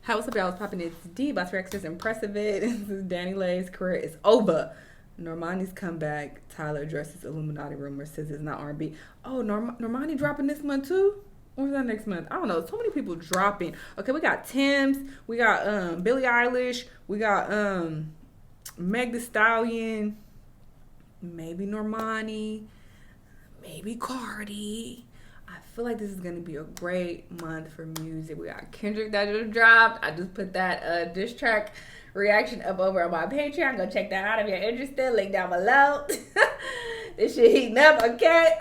Hi, what's up, y'all? It's popping. It's D. Boss Rex is impressive. This is Dani Leigh's career is over. Normani's comeback. Tyla addresses Illuminati rumors. Says it's not R&B. Oh, Normani dropping this month too? Or is that next month? I don't know. So many people dropping. Okay, we got Tim's. We got Billie Eilish. We got Meg Thee Stallion. Maybe Normani. Maybe Cardi. I feel like this is going to be a great month for music. We got Kendrick that just dropped. I just put that diss track reaction up over on my Patreon. Go check that out if you're interested. Link down below. This shit heating up, okay?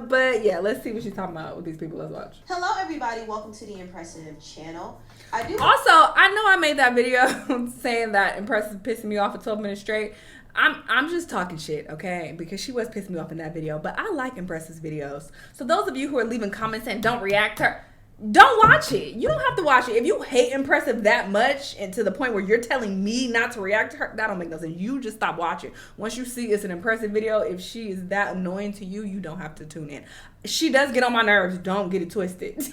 But yeah, let's see what she's talking about with these people. Let's watch. Hello, everybody. Welcome to the Impressive channel. Also, I know I made that video saying that Impressive pissing me off for 12 minutes straight. I'm just talking shit, okay? Because she was pissing me off in that video. But I like Impressive's videos. So those of you who are leaving comments saying don't react to her, don't watch it. You don't have to watch it. If you hate Impressive that much and to the point where you're telling me not to react to her, that don't make no sense. You just stop watching. Once you see it's an Impressive video, if she is that annoying to you, you don't have to tune in. She does get on my nerves. Don't get it twisted.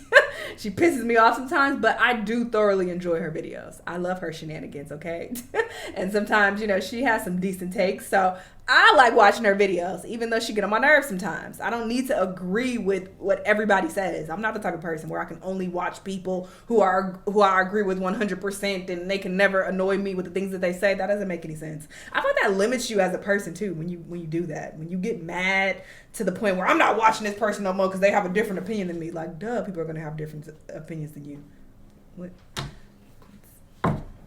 She pisses me off sometimes, but I do thoroughly enjoy her videos. I love her shenanigans, okay? And sometimes, you know, she has some decent takes. So I like watching her videos, even though she get on my nerves sometimes. I don't need to agree with what everybody says. I'm not the type of person where I can only watch people who I agree with 100% and they can never annoy me with the things that they say. That doesn't make any sense. I find that limits you as a person too when you do that. When you get mad to the point where I'm not watching this person no more because they have a different opinion than me. Like, duh, people are going to have different opinions than you. What?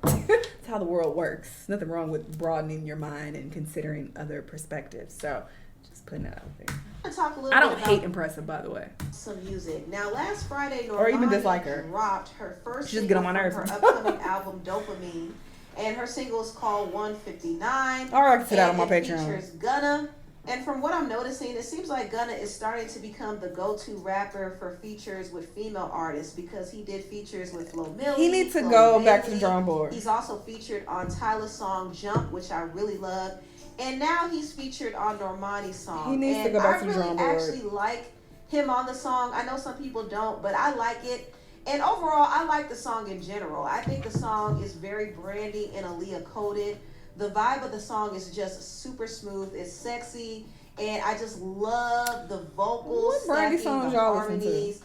That's how the world works. Nothing wrong with broadening your mind and considering other perspectives. So, just putting that out there. I don't hate Impressive, by the way. Some music. Now, last Friday, or even dislike her. Dropped her first single get on my nerves. from her upcoming album, Dopamine. And her single is called 159. Or I can sit out on my Patreon. Features Gunna. And from what I'm noticing, it seems like Gunna is starting to become the go-to rapper for features with female artists because he did features with Flo Milli. He needs to go back to the drawing board. He's also featured on Tyla's song Jump, which I really love. And now he's featured on Normani's song. He needs to go back to the drawing board. I really actually like him on the song. I know some people don't, but I like it. And overall, I like the song in general. I think the song is very brandy and Aaliyah coded. The vibe of the song is just super smooth. It's sexy. And I just love the vocals, stacking, the harmonies.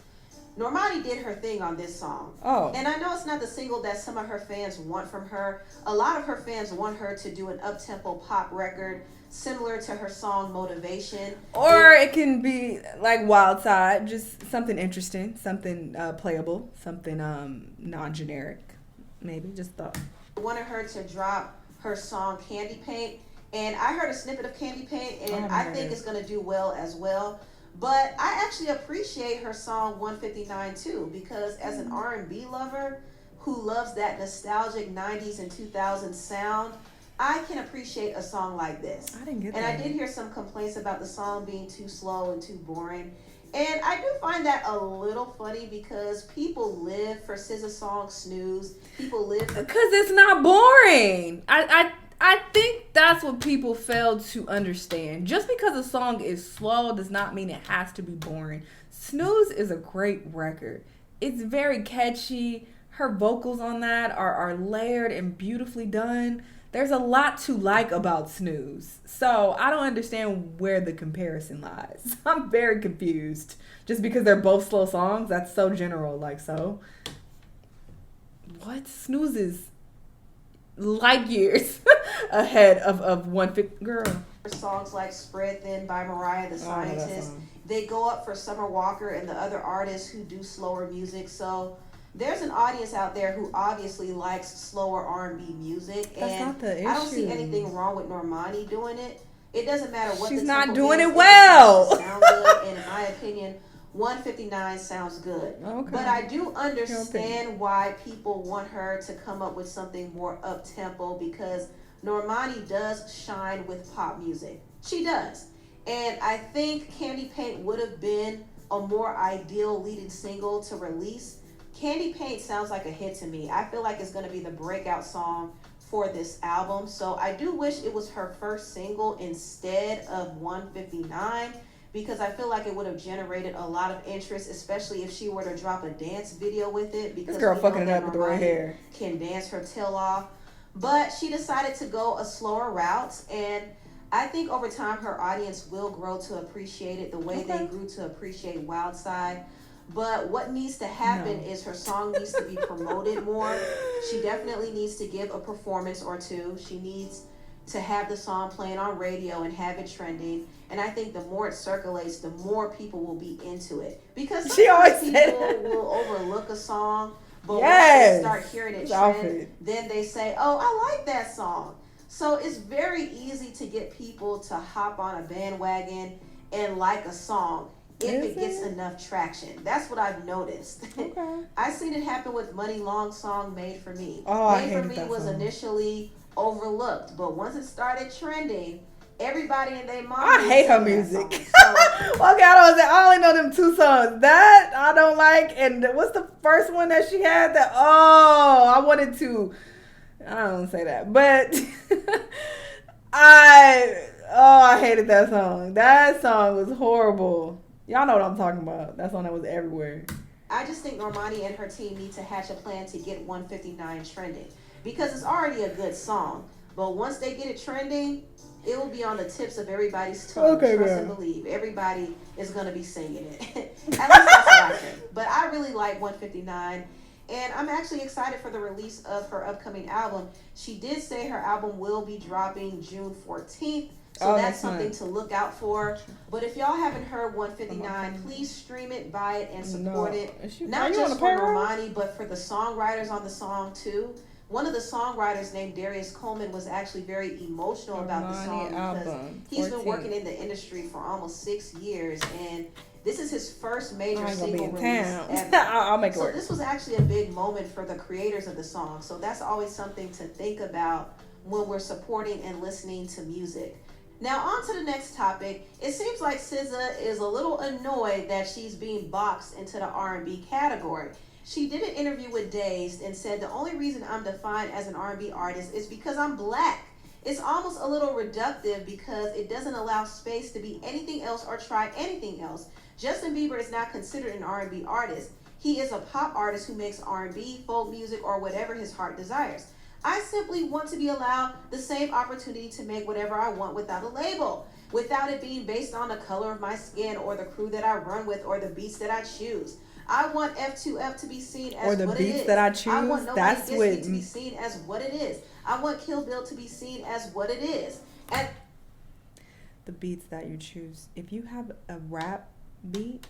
Normani did her thing on this song. Oh. And I know it's not the single that some of her fans want from her. A lot of her fans want her to do an up-tempo pop record similar to her song Motivation. Or it can be like Wild Side, just something interesting, something playable, something non-generic. Maybe, just thought. I wanted her to drop her song Candy Paint, and I heard a snippet of Candy Paint, and I think it's going to do well as well. But I actually appreciate her song 159 too, because as an R&B lover who loves that nostalgic 90s and 2000s sound, I can appreciate a song like this. I didn't get that. And I did hear some complaints about the song being too slow and too boring. And I do find that a little funny because people live for SZA's song Snooze. People live for... Because it's not boring. I think that's what people fail to understand. Just because a song is slow does not mean it has to be boring. Snooze is a great record. It's very catchy. Her vocals on that are layered and beautifully done. There's a lot to like about Snooze. So I don't understand where the comparison lies. I'm very confused. Just because they're both slow songs, that's so general. Like, so what? Snooze is light years ahead of 150. Girl. Songs like Spread Thin by Mariah the Scientist. They go up for Summer Walker and the other artists who do slower music. So there's an audience out there who obviously likes slower R&B music. That's and not the issue. I don't see anything wrong with Normani doing it. It doesn't matter what she's the not tempo doing is. it well. Sound good, and in my opinion, 159 sounds good. Okay. But I do understand why people want her to come up with something more up-tempo because Normani does shine with pop music. She does. And I think Candy Paint would have been a more ideal leading single to release. Candy Paint sounds like a hit to me. I feel like it's going to be the breakout song for this album. So I do wish it was her first single instead of 159 because I feel like it would have generated a lot of interest, especially if she were to drop a dance video with it. Because this girl fucking it up with the red hair. Can dance her tail off. But she decided to go a slower route, and I think over time her audience will grow to appreciate it the way they grew to appreciate Wild Side. But what needs to happen is her song needs to be promoted more. She definitely needs to give a performance or two. She needs to have the song playing on radio and have it trending. And I think the more it circulates, the more people will be into it. Because sometimes people will overlook a song, but once they start hearing it trend, then they say, oh, I like that song. So it's very easy to get people to hop on a bandwagon and like a song if it gets enough traction. That's what I've noticed. Okay. I've seen it happen with Money Long song Made For Me. Made For Me was initially overlooked, but once it started trending, everybody and their mom. I hate her music. So, okay, I only know them two songs. That I don't like, and what's the first one that she had? That I wanted to. I don't say that, but I hated that song. That song was horrible. Y'all know what I'm talking about. That song that was everywhere. I just think Normani and her team need to hatch a plan to get 159 trending, because it's already a good song. But once they get it trending, it will be on the tips of everybody's tongue. Trust and believe. Everybody is going to be singing it. At least that's what I think. But I really like 159. And I'm actually excited for the release of her upcoming album. She did say her album will be dropping June 14th. So that's something to look out for. But if y'all haven't heard 159, please stream it, buy it, and support it. Not just for Normani, but for the songwriters on the song, too. One of the songwriters named Darius Coleman was actually very emotional about the song because he's been working in the industry for almost 6 years, and this is his first major single release ever. I'll make it work. So this was actually a big moment for the creators of the song. So that's always something to think about when we're supporting and listening to music. Now on to the next topic. It seems like SZA is a little annoyed that she's being boxed into the R&B category. She did an interview with Dazed and said, the only reason I'm defined as an R&B artist is because I'm black. It's almost a little reductive because it doesn't allow space to be anything else or try anything else. Justin Bieber is not considered an R&B artist. He is a pop artist who makes R&B, folk music, or whatever his heart desires. I simply want to be allowed the same opportunity to make whatever I want without a label, without it being based on the color of my skin or the crew that I run with or the beats that I choose. I want F2F to be seen as what it is. Or the beats that I choose. I want Nobody Gets Me to be seen as what it is. I want Kill Bill to be seen as what it is. And the beats that you choose. If you have a rap beat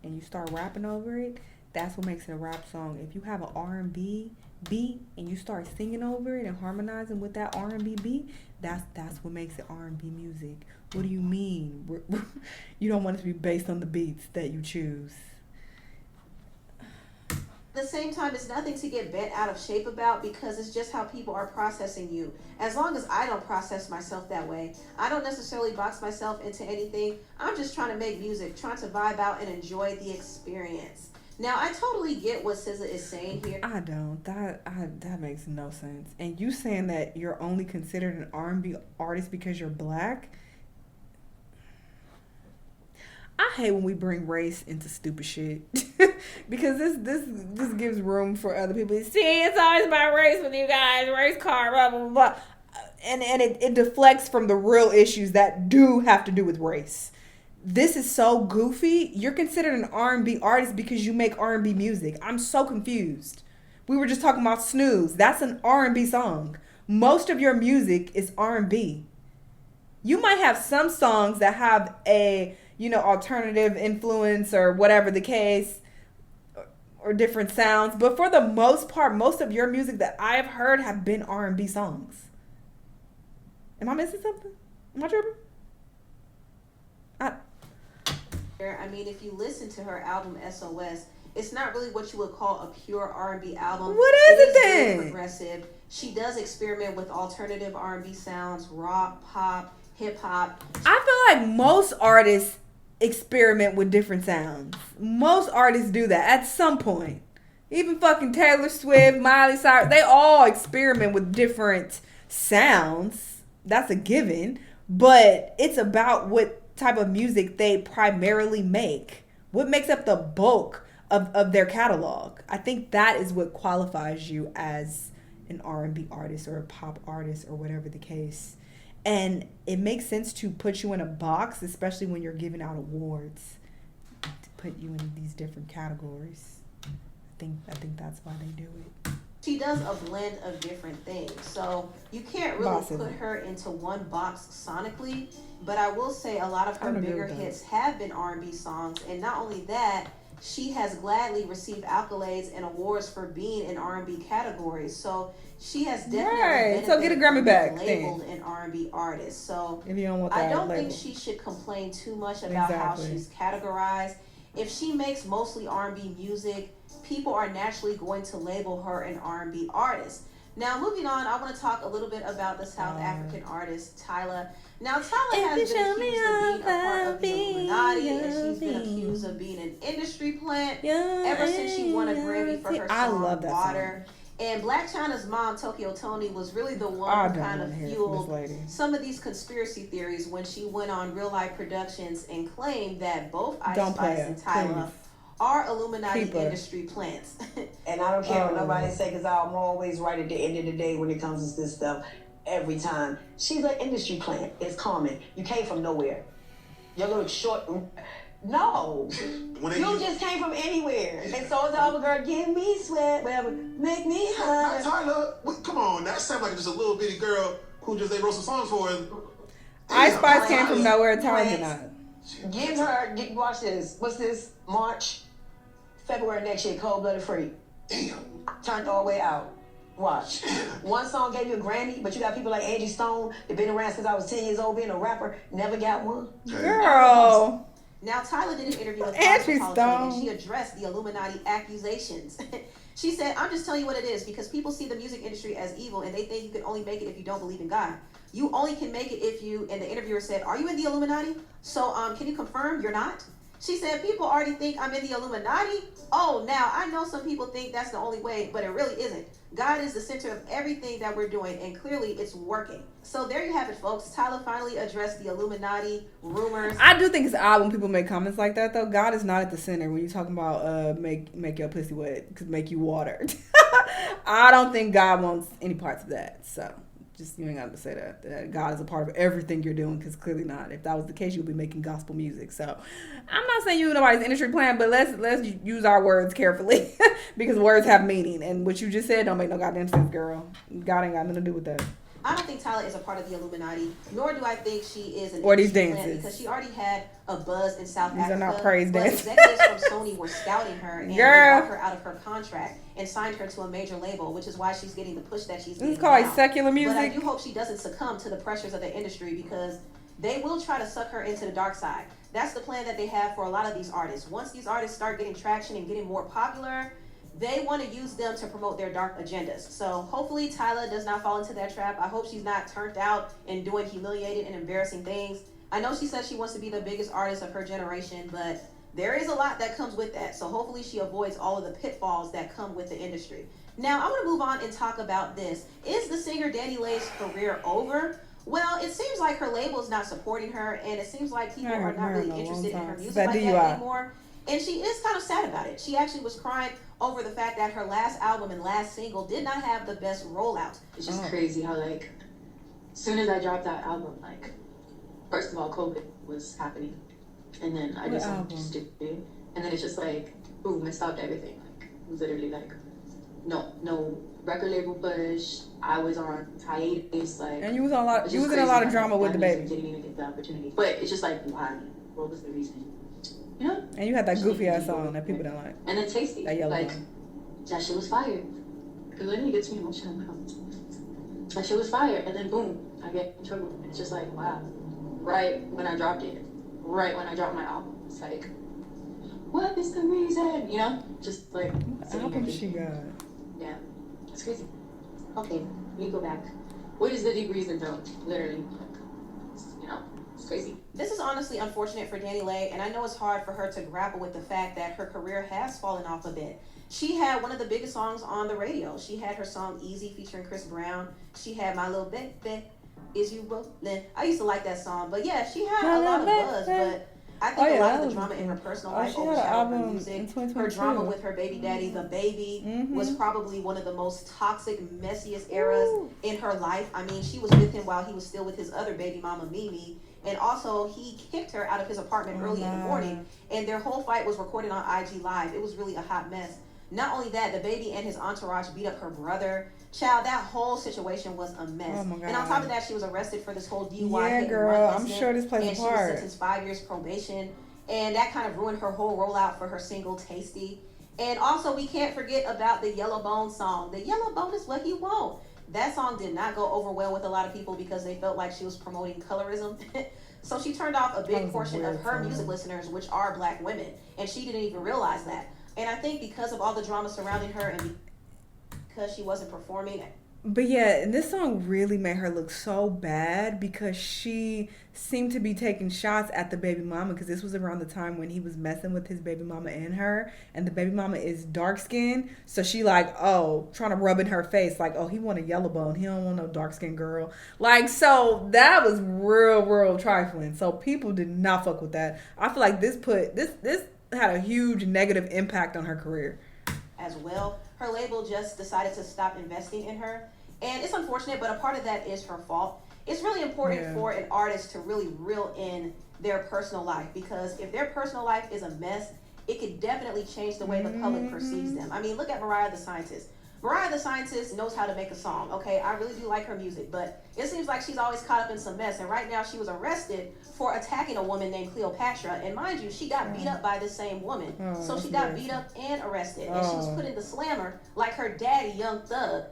and you start rapping over it, that's what makes it a rap song. If you have an R&B beat and you start singing over it and harmonizing with that R&B beat, that's what makes it R&B music. What do you mean? You don't want it to be based on the beats that you choose. At the same time, it's nothing to get bent out of shape about because it's just how people are processing you. As long as I don't process myself that way, I don't necessarily box myself into anything. I'm just trying to make music, trying to vibe out and enjoy the experience. Now, I totally get what SZA is saying here. I don't. That makes no sense. And you saying that you're only considered an R&B artist because you're black? I hate when we bring race into stupid shit because this gives room for other people to see. It's always about race with you guys, race car, blah blah blah, and it deflects from the real issues that do have to do with race. This is so goofy. You're considered an R&B artist because you make R&B music. I'm so confused. We were just talking about Snooze. That's an R&B song. Most of your music is R&B. You might have some songs that have a alternative influence or whatever the case, or different sounds. But for the most part, most of your music that I've heard have been R&B songs. Am I missing something? Am I tripping? I mean, if you listen to her album SOS, it's not really what you would call a pure R&B album. What is it then? Very progressive. She does experiment with alternative R&B sounds, rock, pop, hip hop. I feel like most artists experiment with different sounds. Most artists do that at some point. Even fucking Taylor Swift, Miley Cyrus, they all experiment with different sounds. That's a given. But it's about what type of music they primarily make? What makes up the bulk of their catalog? I think that is what qualifies you as an R&B artist or a pop artist or whatever the case. And it makes sense to put you in a box, especially when you're giving out awards, to put you in these different categories. I think that's why they do it. She does a blend of different things, so you can't really put her into one box sonically. But I will say a lot of her bigger hits have been R&B songs, and not only that, she has gladly received accolades and awards for being in R&B categories. So she has definitely so get a Grammy back labeled an R&B artist. So if you don't want that I don't label. think she should complain too much about how she's categorized. If she makes mostly R&B music, people are naturally going to label her an R&B artist. Now, moving on, I want to talk a little bit about the South African artist, Tyla. Now, Tyla has been accused of being a part of the Illuminati, and she's been accused of being an industry plant ever since she won a Grammy for her song Water. And Blac Chyna's mom, Tokyo Toni, was really the one who kind of fueled some of these conspiracy theories when she went on Real Life Productions and claimed that both Ice Spice and Tyla are Illuminati industry plants. And I don't care what nobody say, because I'm always right at the end of the day when it comes to this stuff. Every time. She's an industry plant. It's common. You came from nowhere. Your little short... No. You just came from anywhere. And so is the other girl, give me sweat, whatever, make me hot. Tyla, come on. That sounds like just a little bitty girl who just they wrote some songs for. Ice Spice came from nowhere, Tyla did not. Give her, watch this. What's this? March, February next year, Cold Blooded Free. Damn. Turned all the way out. Watch. One song gave you a Grammy, but you got people like Angie Stone that been around since I was 10 years old being a rapper, never got one. Girl. Now, Tyla did an interview with Angie Stone, and she addressed the Illuminati accusations. She said, I'm just telling you what it is, because people see the music industry as evil and they think you can only make it if you don't believe in God. You only can make it if you, and the interviewer said, are you in the Illuminati? So can you confirm you're not? She said, people already think I'm in the Illuminati. Oh, now I know some people think that's the only way, but it really isn't. God is the center of everything that we're doing, and clearly it's working. So there you have it, folks. Tyla finally addressed the Illuminati rumors. I do think it's odd when people make comments like that, though. God is not at the center when you're talking about make your pussy wet, cause make you water. I don't think God wants any parts of that. So just you ain't got to say that God is a part of everything you're doing, because clearly not. If that was the case, you'd be making gospel music. So I'm not saying you nobody's industry plan, but let's use our words carefully because words have meaning, and what you just said don't make no goddamn sense, girl. God ain't got nothing to do with that. I don't think Tyla is a part of the Illuminati, nor do I think she is an or these dances dances, because she already had a buzz in South Africa. These are not praise dances. Executives from Sony were scouting her and brought her out of her contract and signed her to a major label, which is why she's getting the push that she's getting. It's called now. Secular music. But I do hope she doesn't succumb to the pressures of the industry, because they will try to suck her into the dark side. That's the plan that they have for a lot of these artists. Once these artists start getting traction and getting more popular, they want to use them to promote their dark agendas. So hopefully Tyla does not fall into that trap. I hope she's not turned out and doing humiliated and embarrassing things. I know she says she wants to be the biggest artist of her generation, but there is a lot that comes with that. So hopefully she avoids all of the pitfalls that come with the industry. Now I want to move on and talk about this. Is the singer Dani Leigh's career over? Well, it seems like her label is not supporting her, and it seems like people are not really interested in her music like that anymore. And she is kind of sad about it. She actually was crying over the fact that her last album and last single did not have the best rollout. It's just crazy how, like, as soon as I dropped that album, like, first of all, COVID was happening. And then I just sounded stupid. And then it's just like, boom, it stopped everything. Like, it was literally like, no record label push. I was on hiatus. Like, and you was on a lot. You was in a lot of drama with the baby. Didn't even get the opportunity. But it's just like, why? What was the reason? You know? And you had that goofy ass song that people don't like. And then Tasty. That yellow like, one. That shit was fire. It literally gets me emotional. That shit was fire. And then boom, I get in trouble. It's just like, wow. Right when I dropped it. Right when I dropped my album. It's like, what is the reason? You know? Just like, what album she got? Yeah. It's crazy. Okay, let me go back. What is the deep reason though? Literally. You know? It's crazy. This is honestly unfortunate for Dani Leigh, and I know it's hard for her to grapple with the fact that her career has fallen off a bit. She had one of the biggest songs on the radio. She had her song Easy featuring Chris Brown. She had My Little Baby, Is You Rolling? I used to like that song, but yeah, she had a lot of buzz, but I think a lot of the drama in her personal life overshadowed her music. Her drama with her baby daddy, the baby, was probably one of the most toxic, messiest eras in her life. I mean, she was with him while he was still with his other baby mama, Mimi. And also, he kicked her out of his apartment early in the morning, and their whole fight was recorded on IG Live. It was really a hot mess. Not only that, the baby and his entourage beat up her brother. Child, that whole situation was a mess. Oh my God. And on top of that, she was arrested for this whole DUI. Yeah, girl, I'm sure this plays a part. And she was sentenced 5 years probation, and that kind of ruined her whole rollout for her single Tasty. And also, we can't forget about the Yellow Bone song. The Yellow Bone is what he want. That song did not go over well with a lot of people because they felt like she was promoting colorism. So she turned off a big portion of her music listeners, which are Black women, and she didn't even realize that. And I think because of all the drama surrounding her and because she wasn't performing. But yeah, and this song really made her look so bad because she seemed to be taking shots at the baby mama, because this was around the time when he was messing with his baby mama and her, and the baby mama is dark skinned, so she like, oh, trying to rub in her face like, oh, he want a yellow bone, he don't want no dark skinned girl, like, so that was real trifling. So people did not fuck with that. I feel like this had a huge negative impact on her career as well. Her label just decided to stop investing in her, and it's unfortunate, but a part of that is her fault. It's really important for an artist to really reel in their personal life, because if their personal life is a mess, it could definitely change the way the public perceives them. I mean, look at Mariah the Scientist. Mariah the Scientist knows how to make a song, okay? I really do like her music, but it seems like she's always caught up in some mess, and right now she was arrested for attacking a woman named Cleopatra, and mind you, she got beat up by the same woman. So she got beat up and arrested, and she was put in the slammer like her daddy, Young Thug.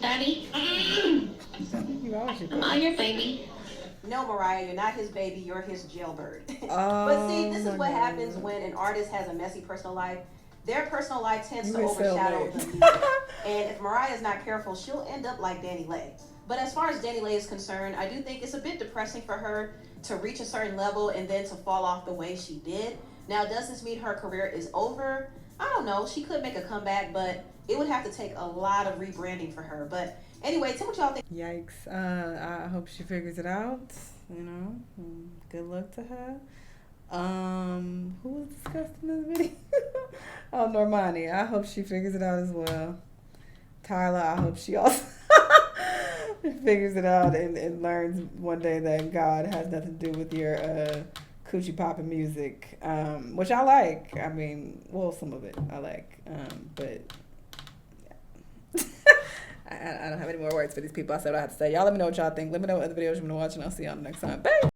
Daddy, I'm your baby. No, Mariah, you're not his baby, you're his jailbird. But see, this is what happens when an artist has a messy personal life. Their personal life tends to overshadow the music. And if Mariah's not careful, she'll end up like Leigh. But as far as Leigh is concerned, I do think it's a bit depressing for her to reach a certain level and then to fall off the way she did. Now, does this mean her career is over? I don't know. She could make a comeback, but it would have to take a lot of rebranding for her. But anyway, tell what y'all think. Yikes. I hope she figures it out. You know, good luck to her. Who was discussed in this video? Oh, Normani. I hope she figures it out as well. Tyla, I hope she also figures it out and learns one day that God has nothing to do with your coochie popping music, which I like. I mean, well, some of it I like, but yeah. I don't have any more words for these people. I said what I had to say. Y'all let me know what y'all think. Let me know what other videos you want to watch, and I'll see y'all next time. Bye!